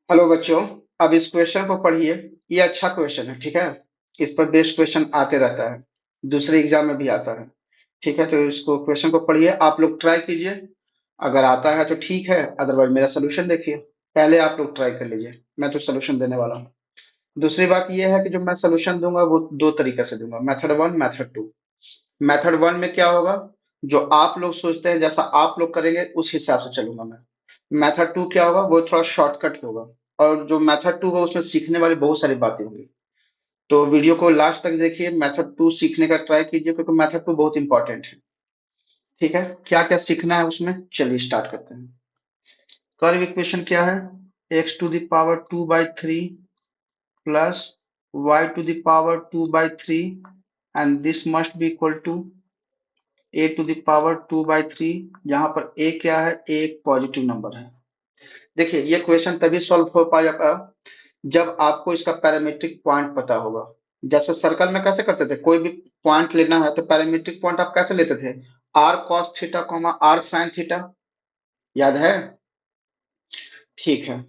Hello बच्चों। अब इस क्वेश्चन को पढ़िए। ये अच्छा क्वेश्चन है, ठीक है। इस पर बेस्ड क्वेश्चन आते रहता है, दूसरे एग्जाम में भी आता है। ठीक है, तो इसको क्वेश्चन को पढ़िए, आप लोग ट्राई कीजिए। अगर आता है तो ठीक है, अदरवाइज मेरा सोल्यूशन देखिए। पहले आप लोग ट्राई कर लीजिए, मैं तो सोल्यूशन देने वाला हूँ। दूसरी बात ये है कि जो मैं सोल्यूशन दूंगा वो दो तरीके से दूंगा, method one, method two. Method one में क्या होगा, जो आप लोग सोचते हैं जैसा आप लोग करेंगे उस हिसाब से चलूंगा मैं। मेथड टू क्या होगा, वो थोड़ा शॉर्टकट होगा। और जो मेथड टू होगा उसमें सीखने वाली बहुत सारी बातें होंगी। तो वीडियो को लास्ट तक देखिए, मेथड टू सीखने का ट्राई कीजिए, क्योंकि मेथड टू बहुत इंपॉर्टेंट है। ठीक है, क्या क्या सीखना है उसमें, चलिए स्टार्ट करते हैं। कर्व इक्वेशन क्या है, x to the power 2/3 plus y to the power 2/3, and this must be equal to a to the power 2/3। यहाँ पर ए क्या है, ए एक पॉजिटिव नंबर है। देखिए ये क्वेश्चन तभी सॉल्व हो पाएगा जब आपको इसका पैरामीट्रिक पॉइंट पता होगा। जैसे सर्कल में कैसे करते थे, कोई भी पॉइंट लेना है तो पैरामीट्रिक पॉइंट आप कैसे लेते थे, r cos theta comma r sine theta, याद है। ठीक है।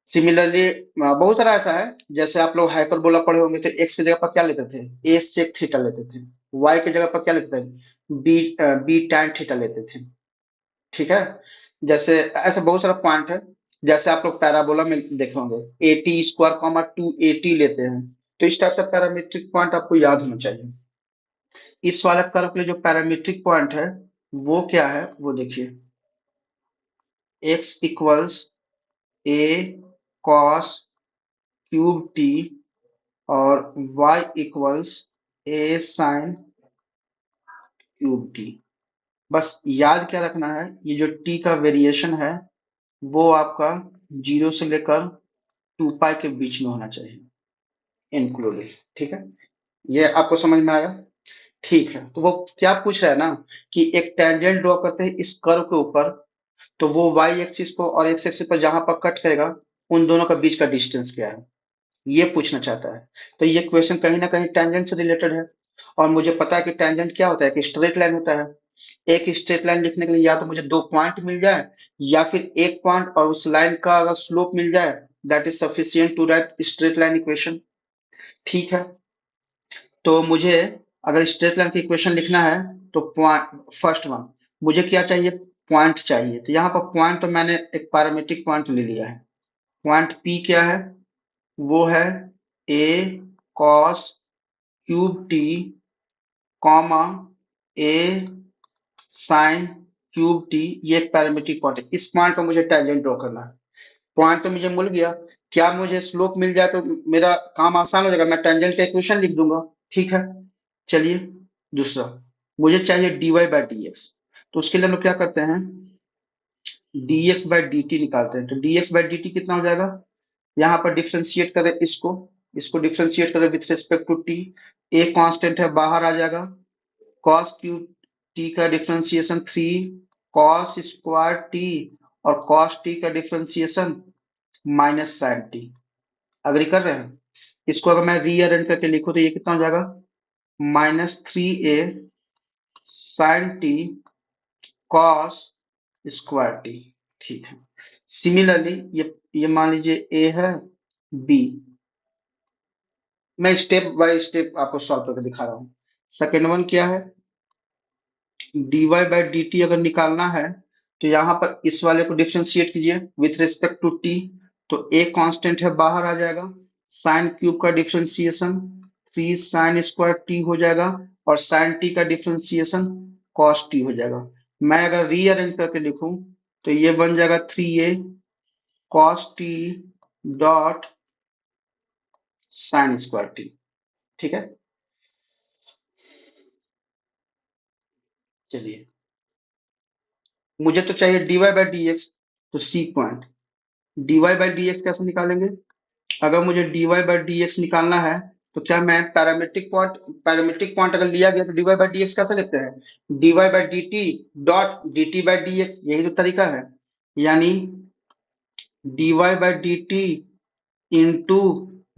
सिमिलरली बहुत सारा ऐसा है, जैसे आप लोग हाइपरबोला पढ़े होंगे तो एक्स की जगह पर क्या लेते थे, ए सेक थीटा लेते थे। वाई की जगह पर क्या लेते थे, बी बी टैन थीटा लेते थे। ठीक है। जैसे ऐसे बहुत सारा पॉइंट है। जैसे आप लोग पैराबोला में देखे होंगे, ए टी स्क्वायर कॉमा 280 लेते हैं। तो इस टाइप से पैरामीट्रिक पॉइंट आपको याद होना चाहिए। इस वाले कर्व के लिए जो पैरामीट्रिक पॉइंट है वो क्या है, वो देखिए। x equals a cos cube T और y equals a sine cube T. बस याद क्या रखना है, ये जो t का वेरिएशन है वो आपका 0 से लेकर 2 पाई के बीच में होना चाहिए, इंक्लूडिंग। ठीक है, ये आपको समझ में आया। ठीक है, तो वो क्या पूछ रहा है ना, कि एक टेंजेंट ड्रॉ करते हैं इस कर्व के ऊपर, तो वो वाई एक्सिस को और एक्स एक्सिस पर जहां पर कट करेगा उन दोनों का बीच का डिस्टेंस क्या है, ये पूछना चाहता है। तो ये क्वेश्चन कहीं ना कहीं टेंजेंट से रिलेटेड है। और मुझे पता है कि टेंजेंट क्या होता है, कि स्ट्रेट लाइन होता है। एक स्ट्रेट लाइन लिखने के लिए या तो मुझे दो पॉइंट मिल जाए, या फिर एक पॉइंट और उस लाइन का अगर स्लोप मिल जाए, that is sufficient to write straight line equation. ठीक है। तो मुझे अगर स्ट्रेट लाइन की इक्वेशन लिखना है तो पॉइंट फर्स्ट वन, मुझे क्या चाहिए, पॉइंट चाहिए। तो यहाँ पर पॉइंट तो मैंने एक पैरामीट्रिक पॉइंट ले लिया है। पॉइंट पी क्या है, वो है ए कॉस क्यूब टी कॉमा ए साइन क्यूब टी। ये एक पैरामीट्रिक पॉइंट है, इस पॉइंट पर मुझे टेंजेंट ड्रॉ करना है। पॉइंट तो मुझे मिल गया, क्या मुझे स्लोप मिल जाए तो मेरा काम आसान हो जाएगा, मैं टेंजेंट का इक्वेशन लिख दूंगा। ठीक है। चलिए, दूसरा, मुझे चाहिए dy बाई डी एक्स। तो उसके लिए हम लोग क्या करते हैं, dx बाई डी टी निकालते हैं। तो dx बाई डी टी कितना हो जाएगा, यहाँ पर डिफ्रेंशिएट करें इसको, इसको डिफ्रेंशिएट करें with respect to t. A constant है, बाहर आ जाएगा। कॉस क्यूब टी का डिफ्रेंशिएशन 3 कॉस स्क्वायर टी, और कॉस टी का differentiation minus sine t. Agree कर रहे हैं। इसको अगर मैं रीअरेंज करके लिखूं तो ये कितना हो जाएगा, -3a sine t cos square t. ठीक है। सिमिलरली ये मान लीजिए ए है, बी। मैं स्टेप बाय स्टेप आपको सॉल्व करके दिखा रहा हूँ। सेकेंड वन क्या है, dy बाई डी टी अगर निकालना है तो यहाँ पर इस वाले को डिफरेंशिएट कीजिए विथ रिस्पेक्ट टू टी। तो ए कांस्टेंट है, बाहर आ जाएगा। साइन क्यूब का डिफरेंशिएशन 3 साइन स्क्वायर टी हो जाएगा, और साइन टी का डिफरेंशिएशन कॉस टी हो जाएगा। मैं अगर रीअरेंज करके लिखूं तो ये बन जाएगा 3a cos T dot sign square t. ठीक है। चलिए, मुझे तो चाहिए dy बाई डी एक्स। तो C point, dy by D X कैसे निकालेंगे, अगर मुझे dy बाई डी एक्स निकालना है तो क्या मैं पैरामीट्रिक पॉइंट अगर लिया गया तो dy बाई डी एक्स कैसे लिखते हैं, dy by d T dot dt by D x, यही तो तरीका है। यानी dy by d T into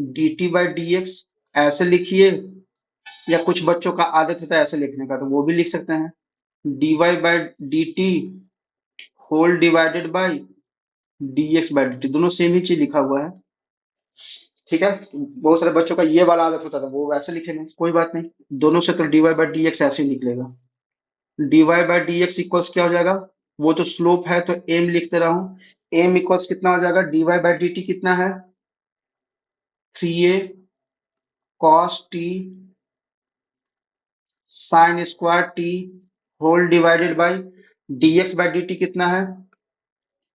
D T by D x, ऐसे लिखिए। या कुछ बच्चों का आदत होता है ऐसे लिखने का, तो वो भी लिख सकते हैं, dy by d t whole divided by dx by dt, दोनों सेम ही चीज लिखा हुआ है। ठीक है, बहुत सारे बच्चों का ये वाला आदत होता था, वो वैसे लिखेंगे, कोई बात नहीं। दोनों से तो dy बाई dx ऐसे ही निकलेगा। dy बाई dx इक्वल्स क्या हो जाएगा, वो तो स्लोप है तो m लिखते रहा हूं। m इक्वल्स कितना हो जाएगा, dy बाई dt कितना है, 3a cos t sine square t whole divided by dx by dt कितना है,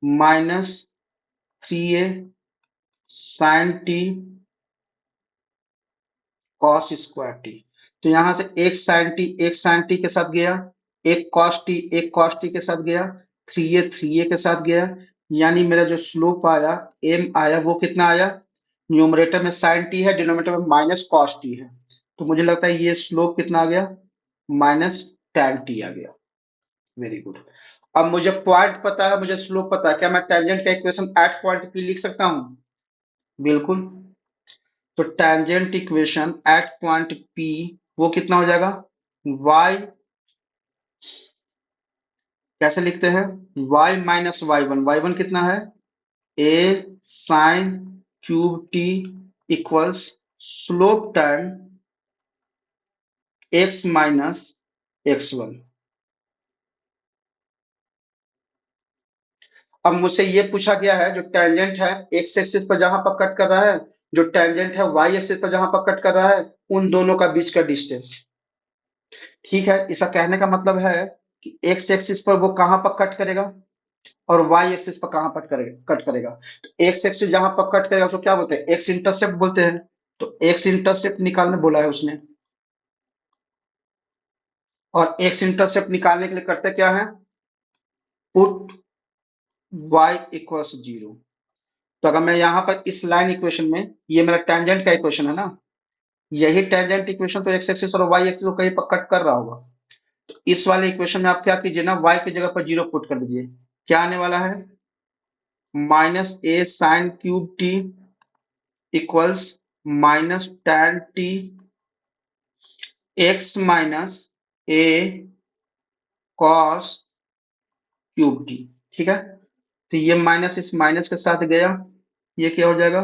-3a sine t cos square T. तो यहां से एक साइन टी के साथ गया, एक कॉस टी के साथ गया, 3a के साथ गया। यानी मेरा जो स्लोप आया, m आया, वो कितना आया, न्यूमरेटर में साइन टी है, डिनोमिनेटर में माइनस कॉस टी है, तो मुझे लगता है ये स्लोप कितना आ गया, -tan t आ गया। Very good. अब मुझे पॉइंट पता है, मुझे स्लोप पता है, क्या मैं टेंजेंट का इक्वेशन एट पॉइंट पी लिख सकता हूं, बिल्कुल। तो tangent equation at point P वो कितना हो जाएगा, y, कैसे लिखते हैं, y माइनस वाई वन कितना है, a sine cube T equals slope tan x minus x1। अब मुझसे ये पूछा गया है, जो टेंजेंट है एक्स एक्सिस पर जहां पर कट कर रहा है, जो टेंजेंट है वाई एक्सिस पर जहां पर कट कर रहा है, उन दोनों का बीच का डिस्टेंस। ठीक है, इसका कहने का मतलब है कि एक्स एक्सिस पर वो कहां पर कट करेगा और वाई एक्सिस पर कहां पर करेगा, कट करेगा। तो एक्स एक्सिस जहां पर कट करेगा उसको क्या बोलते हैं, एक्स इंटरसेप्ट बोलते हैं। तो एक्स इंटरसेप्ट निकालने बोला है उसने, और एक्स इंटरसेप्ट निकालने के लिए करते क्या है, पुट वाई इक्वल्स 0। तो अगर मैं यहां पर इस लाइन इक्वेशन में, ये मेरा टेंजेंट का इक्वेशन है ना, यही टेंजेंट इक्वेशन तो एक्स एक्सिस और वाई एक्सिस को कहीं पर कट कर रहा होगा। तो इस वाले इक्वेशन में आप क्या कीजिए ना, वाई की जगह पर 0 पुट कर दीजिए। क्या आने वाला है, -a sine cube T equals -tan t x minus a cos cube T. ठीक है, तो ये माइनस इस माइनस के साथ गया, ये क्या हो जाएगा,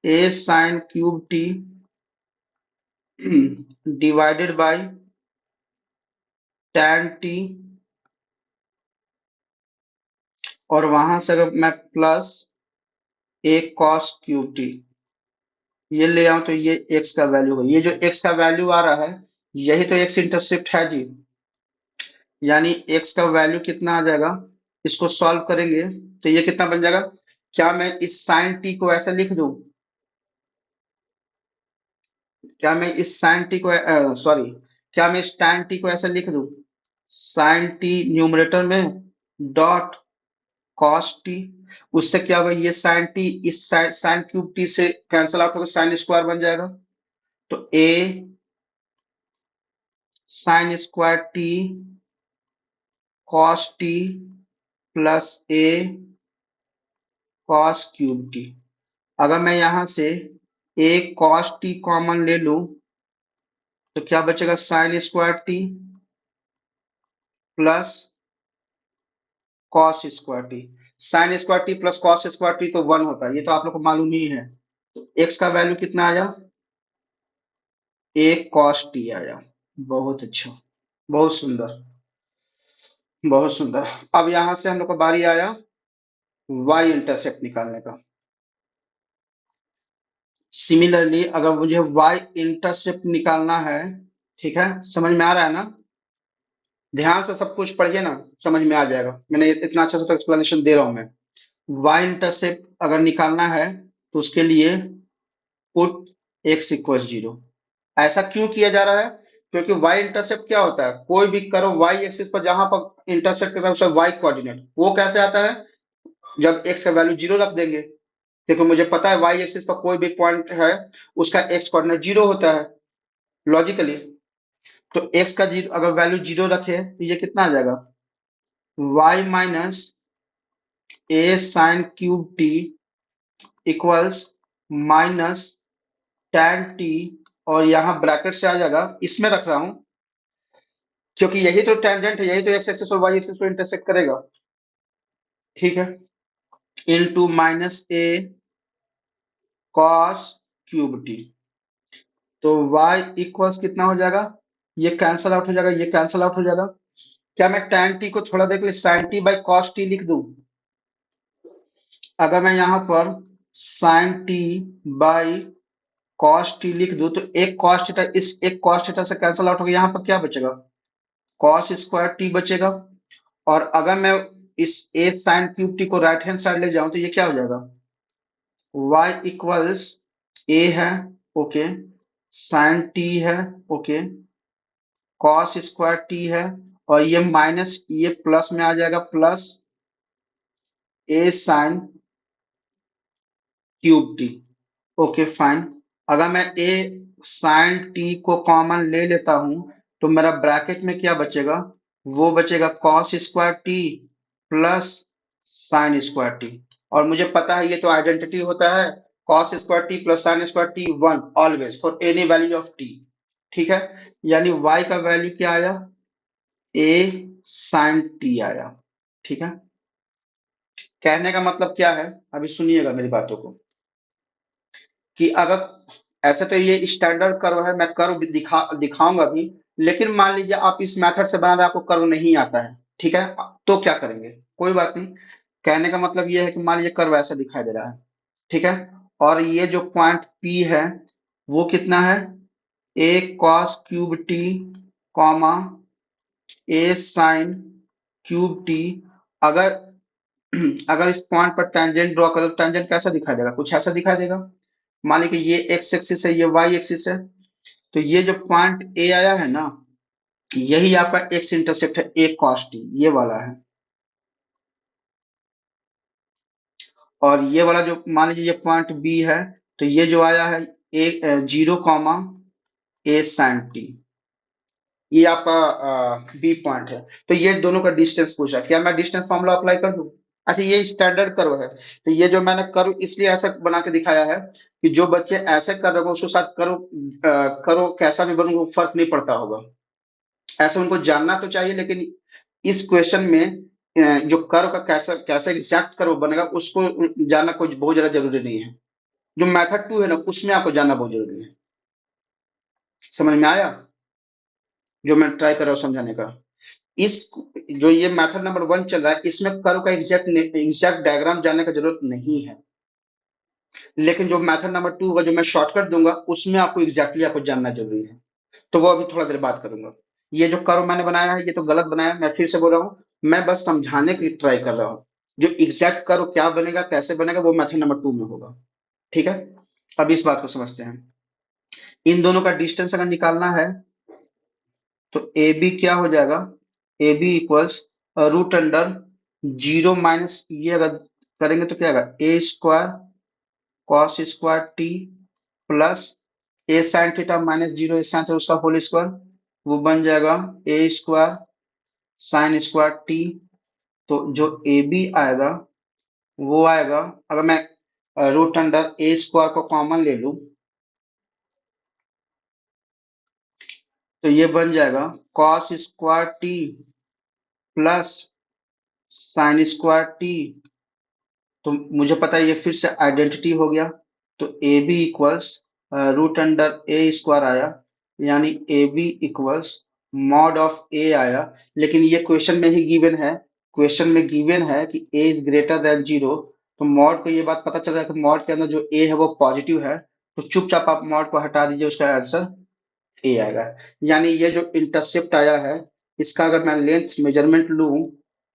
a sine cube T divided by tan t, और वहां से अगर मैं plus a cos cube T ये ले आऊं तो ये x का वैल्यू है, ये जो x का वैल्यू आ रहा है यही तो x इंटरसेप्ट है जी। यानी x का वैल्यू कितना आ जाएगा, इसको सॉल्व करेंगे तो ये कितना बन जाएगा, क्या मैं इस साइन t को ऐसा लिख दूं, क्या मैं इस साइन t को सॉरी, क्या मैं इस tan t को ऐसा लिख दूं, साइन t न्यूमरेटर में डॉट कॉस टी, उससे क्या होगा, ये साइन टी इस साइन क्यूब टी से कैंसिल आउट होकर साइन स्क्वायर बन जाएगा। तो a sign square T cos T plus a cos cube T. अगर मैं यहां से a कॉस टी कॉमन ले लूं तो क्या बचेगा, sign square T plus cos square T. Sign square T plus cos square T तो 1 होता है, ये तो आप लोग को मालूम ही है। तो x का वैल्यू कितना आया, a cos t आया। बहुत अच्छा, बहुत सुंदर, बहुत सुंदर। अब यहां से हम लोग को बारी आया y इंटरसेप्ट निकालने का। सिमिलरली अगर मुझे y इंटरसेप्ट निकालना है, ठीक है, समझ में आ रहा है ना, ध्यान से सब कुछ पढ़िए ना, समझ में आ जाएगा, मैंने इतना अच्छा सा एक्सप्लेनेशन दे रहा हूं मैं। y इंटरसेप्ट अगर निकालना है तो उसके लिए पुट x इक्वल 0। ऐसा क्यों किया जा रहा है, क्योंकि y इंटरसेप्ट क्या होता है, कोई भी करो y एक्सिस पर जहां पर इंटरसेप्ट कर रहा है उसका y कोऑर्डिनेट, वो कैसे आता है, जब x का वैल्यू 0 रख देंगे। देखो मुझे पता है y एक्सिस पर कोई भी पॉइंट है उसका x कोऑर्डिनेट 0 होता है लॉजिकली। तो x का 0 अगर वैल्यू 0 रखे तो ये कितना आ जाएगा, y minus a sine cube T equals minus tan t, और यहां ब्रैकेट से आ जाएगा, इसमें रख रहा हूं क्योंकि यही तो टेंजेंट है, यही तो एक्स एक्सिस और वाई एक्सिस को इंटरसेक्ट करेगा। ठीक है, इंटू माइनस ए कॉस क्यूब टी। तो y इक्वल्स कितना हो जाएगा, ये कैंसल आउट हो जाएगा, ये कैंसल आउट हो जाएगा। क्या मैं tan t को थोड़ा देख ले sin t by cos t लिख दूं? अगर मैं यहाँ पर sin t by cos t लिख दूं तो एक cos थीटा इस एक cos थीटा से कैंसल आउट हो गया, यहाँ पर क्या बचेगा, cos स्क्वायर t बचेगा। और अगर मैं इस a sin क्यूब t को राइट हैंड साइड ले जाऊं तो ये क्या हो जाएगा, y इक्वल्स a है, ओके, sin t है, ओके, cos स्क्वायर t है, और ये माइनस ये प्लस में आ जाएगा, plus a sin cube T. Okay fine. अगर मैं a sin t को कॉमन ले लेता हूं तो मेरा ब्रैकेट में क्या बचेगा, वो बचेगा cos square t plus sin square t. और मुझे पता है ये तो आइडेंटिटी होता है, cos square T plus sin square T one always for any value of t। ठीक है, यानी y का वैल्यू क्या आया, a sin t आया। ठीक है, कहने का मतलब क्या है, अभी सुनिएगा मेरी बातों को, कि अगर ऐसे तो ये स्टैंडर्ड कर्व है, मैं कर्व दिखाऊंगा भी, लेकिन मान लीजिए आप इस मेथड से बना रहे हैं, आपको कर्व नहीं आता है, ठीक है, तो क्या करेंगे, कोई बात नहीं। कहने का मतलब ये है कि मान लीजिए कर्व ऐसा दिखाई दे रहा है, ठीक है, और ये जो पॉइंट P है वो कितना है, a cos cube t comma a sin cube t। अगर अगर इस पॉइंट पर टेंजेंट ड्रॉ करो, टेंजेंट कैसा दिखाई देगा, कुछ ऐसा दिखाई देगा। मान लीजिए ये एक्स एक्सिस है, ये वाई एक्सिस है, तो ये जो पॉइंट ए आया है ना, यही आपका एक्स इंटरसेप्ट है, ए कॉस टी ये वाला है। और ये वाला जो मान लीजिए ये पॉइंट बी है, तो ये जो आया है ए जीरो कॉमा ए साइन टी, ये आपका बी पॉइंट है। तो ये दोनों का डिस्टेंस पूछा, क्या मैं डिस्टेंस फॉर्मूला अप्लाई कर दूं? अच्छा, ये स्टैंडर्ड कर्व है, तो ये जो मैंने कर्व इसलिए ऐसा बना के दिखाया है कि जो बच्चे ऐसे कर रहे हो उसके साथ करो, करो कैसा भी बनो वो फर्क नहीं पड़ता होगा। ऐसे उनको जानना तो चाहिए, लेकिन इस क्वेश्चन में जो कर्व का कैसा कैसा एग्जैक्ट कर्व बनेगा उसको जानना कोई बहुत ज्यादा जरूरी नहीं है। जो मेथड टू है ना उसमें आपको जानना बहुत जरूरी है। समझ में आया जो मैं ट्राई कर रहा हूँ समझाने का? इस जो ये मेथड नंबर वन चल रहा है इसमें कर्व का एग्जैक्ट डायग्राम जानने का जरूरत नहीं है, लेकिन जो मेथड नंबर टू का जो मैं शॉर्टकट दूंगा उसमें आपको एग्जैक्टली आपको जानना जरूरी है। तो वो अभी थोड़ा देर बात करूंगा। ये जो कर्व मैंने बनाया है ये तो गलत बनाया है, मैं फिर से बोल रहा हूँ, मैं बस समझाने की ट्राई कर रहा हूँ। जो एग्जैक्ट कर्व क्या बनेगा कैसे बनेगा वो मेथड नंबर टू में होगा। ठीक है, अब इस बात को समझते हैं। इन दोनों का डिस्टेंस अगर निकालना है तो ए बी क्या हो जाएगा, A B equals root under zero minus ये अगर करेंगे तो क्या आएगा, A square cos square T plus A sine theta minus zero A sine theta उसका होल स्क्वायर, वो बन जाएगा A square sine square T. तो जो ए बी आएगा वो आएगा, अगर मैं रूट अंडर ए स्क्वायर को कॉमन ले लूं तो ये बन जाएगा cos square T plus sine square T. तो मुझे पता है ये फिर से आइडेंटिटी हो गया, तो A B equals root under A square आया, यानी A B equals mod of A आया। लेकिन ये क्वेश्चन में ही गिवन है, क्वेश्चन में गिवन है कि A is greater than zero, तो मॉड को ये बात पता चल रहा है कि मॉड के अंदर जो ए है वो पॉजिटिव है, तो चुपचाप आप मॉड को हटा दीजिए, उसका आंसर ए आएगा। यानी ये जो इंटरसेप्ट आया है इसका अगर मैं लेंथ मेजरमेंट लूं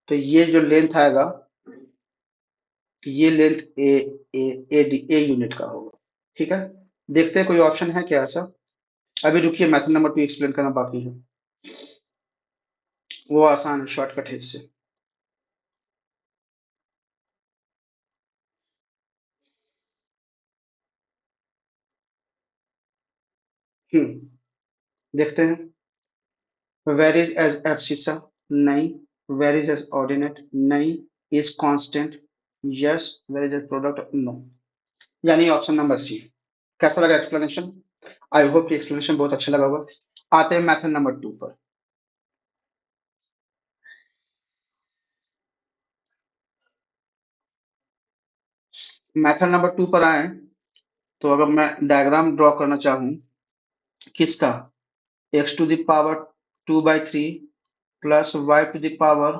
तो ये जो लेंथ आएगा कि ये length A A a unit का होगा। ठीक है, देखते हैं कोई ऑप्शन है क्या ऐसा। अभी रुकिए, मेथड नंबर टू एक्सप्लेन करना बाकी है, वो आसान है, शॉर्टकट है इससे। देखते हैं। वेर इज एज एब्सिसा, नहीं। वेर इज एज ऑर्डिनेट, नहीं। Is constant, yes. Where is x product, no. यानी ऑप्शन नंबर सी। कैसा लगा एक्सप्लेनेशन? आई होप कि एक्सप्लेनेशन बहुत अच्छा लगा होगा। आते हैं मेथड नंबर टू पर। मेथड नंबर 2 पर आए, तो अगर मैं डायग्राम ड्रॉ करना चाहूँ किसका, x to the power 2/3 plus y to the power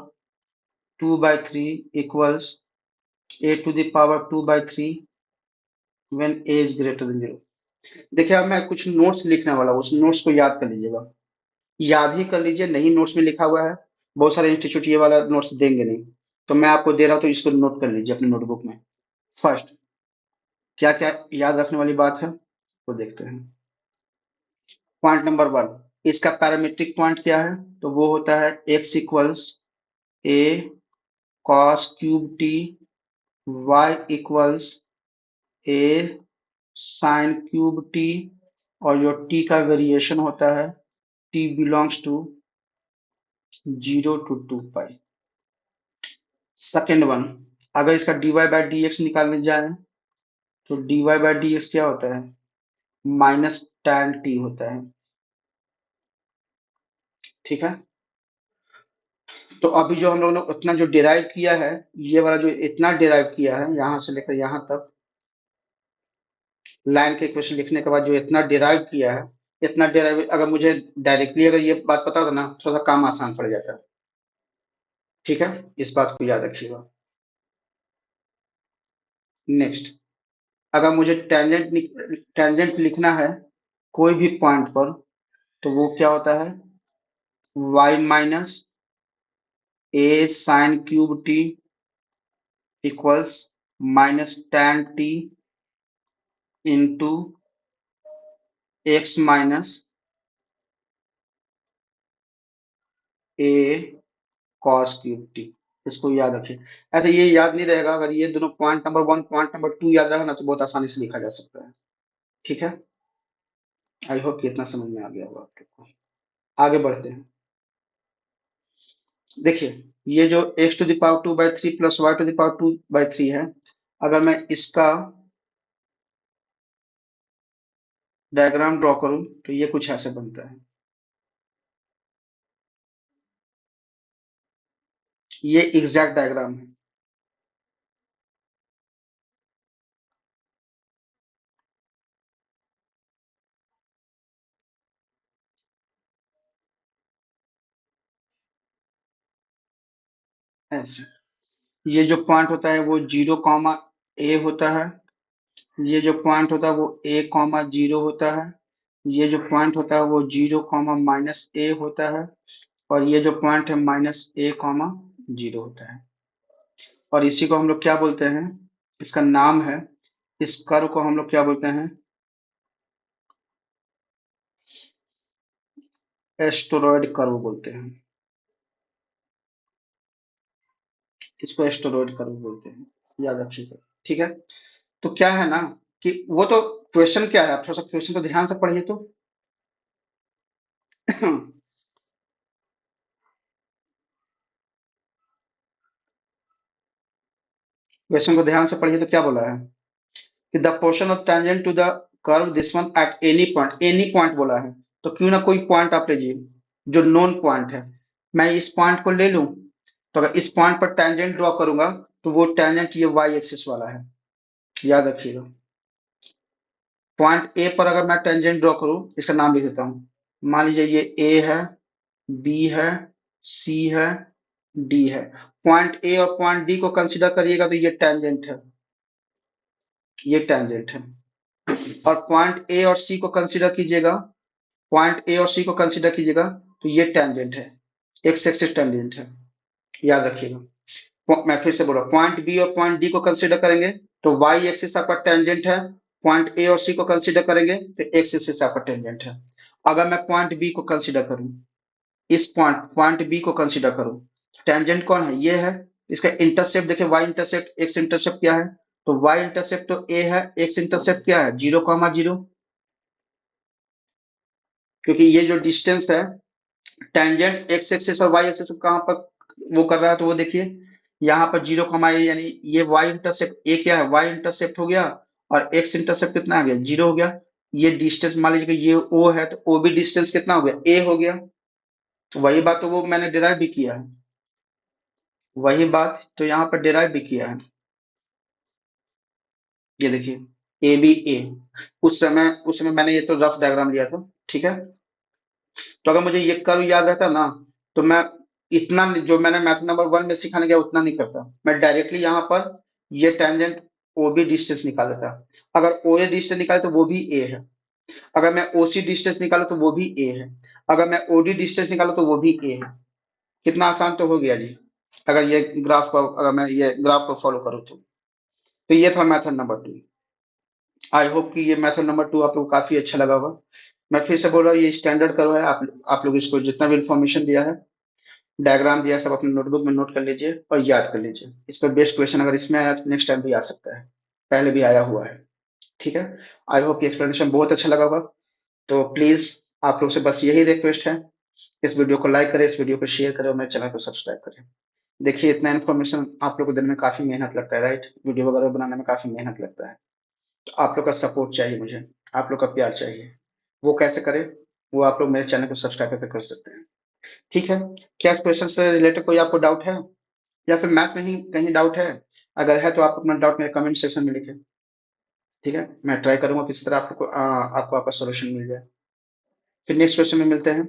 2/3 equals a to the power 2/3 when a is greater than 0। देखिए अब मैं कुछ नोट्स लिखने वाला हूँ, उस नोट्स को याद कर लीजिएगा, याद ही कर लीजिए, नहीं नोट्स में लिखा हुआ है, बहुत सारे इंस्टीट्यूट ये वाला नोट्स देंगे नहीं, तो मैं आपको दे रहा हूँ तो इसको नोट कर लीजिए अपने नोटबुक में। फर्स्ट, क्या क्या याद रखने वाली बात है वो देखते हैं। पॉइंट नंबर 1, इसका पैरामीट्रिक पॉइंट क्या है, तो वो होता है x equals a cos cube t, y equals a sin cube t, और जो t का वेरिएशन होता है t belongs to 0 to 2 pi. Second one, अगर इसका dy बाई डी एक्स निकालने जाए, तो dy बाई डी एक्स क्या होता है, माइनस tan t होता है। ठीक है, तो अभी जो हम लोग ने उतना जो डिराइव किया है, ये वाला जो इतना डिराइव किया है यहां से लेकर यहां तक, लाइन के इक्वेशन लिखने के बाद जो इतना डिराइव किया है, इतना डिराइव अगर मुझे डायरेक्टली अगर ये बात पता होता ना, थोड़ा सा काम आसान पड़ जाता है। ठीक है, इस बात को याद रखिएगा। नेक्स्ट, अगर मुझे टेंजेंट लिखना है कोई भी पॉइंट पर, तो वो क्या होता है, y minus a sine cube t equals minus tan t into x minus a cos cube t। इसको याद रखिए। ऐसे ये याद नहीं रहेगा, अगर ये दोनों पॉइंट नंबर 1 पॉइंट नंबर 2 याद रहे ना, तो बहुत आसानी से लिखा जा सकता है। ठीक है, आई होप कि इतना समझ में आ गया होगा आप लोग को। आगे बढ़ते हैं। देखिए, ये जो x to the power 2/3 plus y to the power 2/3 है, अगर मैं इसका डायग्राम ड्रॉ करूं, तो ये कुछ ऐसे बनता है। ये एग्जैक्ट डायग्राम है। ऐसे ये जो पॉइंट होता है वो 0, a होता है, ये जो पॉइंट होता है वो a, 0 होता है, ये जो पॉइंट होता है वो 0, -a होता है, और ये जो पॉइंट है -a, 0 होता है। और इसी को हम लोग क्या बोलते हैं, इसका नाम है, इस कर्व को हम लोग क्या बोलते हैं, एस्टेरॉयड कर्व बोलते हैं। इसको एस्टेरॉयड कर्व बोलते हैं, याद रखिएगा। ठीक है, तो क्या है ना कि वो तो क्वेश्चन क्या है, आप थोड़ा सा क्वेश्चन को ध्यान से पढ़िए तो। क्वेश्चन को ध्यान से पढ़िए तो क्या बोला है कि the portion of tangent to the curve this one at any point बोला है, तो क्यों ना कोई पॉइंट आप लीजिए जो नोन पॉइंट है। मैं इस पॉइंट को ले लूं, तो अगर इस पॉइंट पर टेंजेंट ड्रॉ करूंगा, तो वो टेंजेंट ये वाई एक्सिस वाला है, याद रखिएगा। पॉइंट ए पर अगर मैं टेंजेंट ड्रॉ करूं, इसका नाम लिख देता हूं, मान लीजिए ये ए है, बी है, सी है, डी है। पॉइंट ए और पॉइंट डी को कंसीडर करिएगा, तो ये टेंजेंट है, ये टेंजेंट है। और पॉइंट ए और सी को कंसीडर कीजिएगा, पॉइंट ए और सी को कंसीडर कीजिएगा, तो ये टेंजेंट है, एक्स एक्सिस टेंजेंट है, याद रखिएगा। मैं फिर से बोल रहा हूँ, पॉइंट बी और पॉइंट डी को कंसीडर करेंगे तो वाई एक्सिस आपका टेंजेंट है, पॉइंट ए और सी को कंसीडर करेंगे तो एक्स एक्सिस आपका टेंजेंट है। अगर मैं पॉइंट बी को कंसीडर करूं, इस पॉइंट पॉइंट बी को कंसीडर करूं, टेंजेंट कौन है, ये है। इसका इंटरसेप्ट देखिए, वाई इंटरसेप्ट एक्स इंटरसेप्ट क्या है, तो वाई इंटरसेप्ट तो ए है, एक्स इंटरसेप्ट क्या है, 0, 0, क्योंकि ये जो डिस्टेंस है, टेंजेंट एक्स एक्सिस और वाई एक्सिस को कहाँ पर वो कर रहा है, तो वो देखिए यहाँ पर 0, यानी ये वाई इंटरसेप्ट ए क्या है, वाई इंटरसेप्ट हो गया, और एक्स इंटरसेप्ट कितना आ गया, 0 हो गया। ये डिस्टेंस मान लीजिए कि ये ओ है, तो ओ भी डिस्टेंस कितना हो गया, ए हो गया। तो वही बात तो वो मैंने डिराइव भी किया है, वही बात तो यहाँ पर डिराइव भी किया है। ये देखिए ए बी ए, उस समय मैंने ये तो रफ डायग्राम लिया था, ठीक है। तो अगर मुझे ये कर्व याद रहता ना, तो मैं इतना जो मैंने मैथ नंबर वन में सिखाने गया उतना नहीं करता, मैं डायरेक्टली यहाँ पर ये टेंजेंट ओ बी डिस्टेंस निकाल देता। अगर ओ ए डिस्टेंस निकाले तो वो भी ए है, अगर मैं ओ सी डिस्टेंस निकालू तो वो भी ए है, अगर मैं ओ डी डिस्टेंस निकालू तो वो भी ए है। कितना आसान तो हो गया जी, अगर मैं ये ग्राफ को फॉलो करूँ तो ये था method number to. I hope कि ये मेथड नंबर टू आप लोग को काफी अच्छा लगा होगा। मैं फिर से बोल रहा हूँ, ये स्टैंडर्ड कर्व है, आप लोग इसको जितना भी इंफॉर्मेशन दिया है, डायग्राम दिया है, सब अपने नोटबुक में नोट कर लीजिए और याद कर लीजिए। इस पर बेस्ट क्वेश्चन अगर इसमें आया तो नेक्स्ट टाइम भी आ सकता है, पहले भी आया हुआ है, ठीक है। आई होप कि एक्सप्लेनेशन बहुत अच्छा लगा होगा। तो प्लीज आप लोग से बस यही रिक्वेस्ट है, इस वीडियो को लाइक करें, इस वीडियो को शेयर करें और मेरे चैनल को सब्सक्राइब करें। देखिए इतना इन्फॉर्मेशन आप लोग को देने में काफी मेहनत लगता है, राइट, वीडियो वगैरह बनाने में काफी मेहनत लगता है। तो आप लोग का सपोर्ट चाहिए मुझे, आप लोग का प्यार चाहिए। वो कैसे करें, वो आप लोग मेरे चैनल को सब्सक्राइब करके कर सकते हैं, ठीक है। क्या इस क्वेश्चन से रिलेटेड कोई आपको डाउट है, या फिर मैथ में ही कहीं डाउट है? अगर है तो आप अपना डाउट मेरे कमेंट सेक्शन में लिखें, ठीक है। मैं ट्राई करूंगा किस तरह आपको आपका सोल्यूशन मिल जाए। फिर नेक्स्ट क्वेश्चन में मिलते हैं।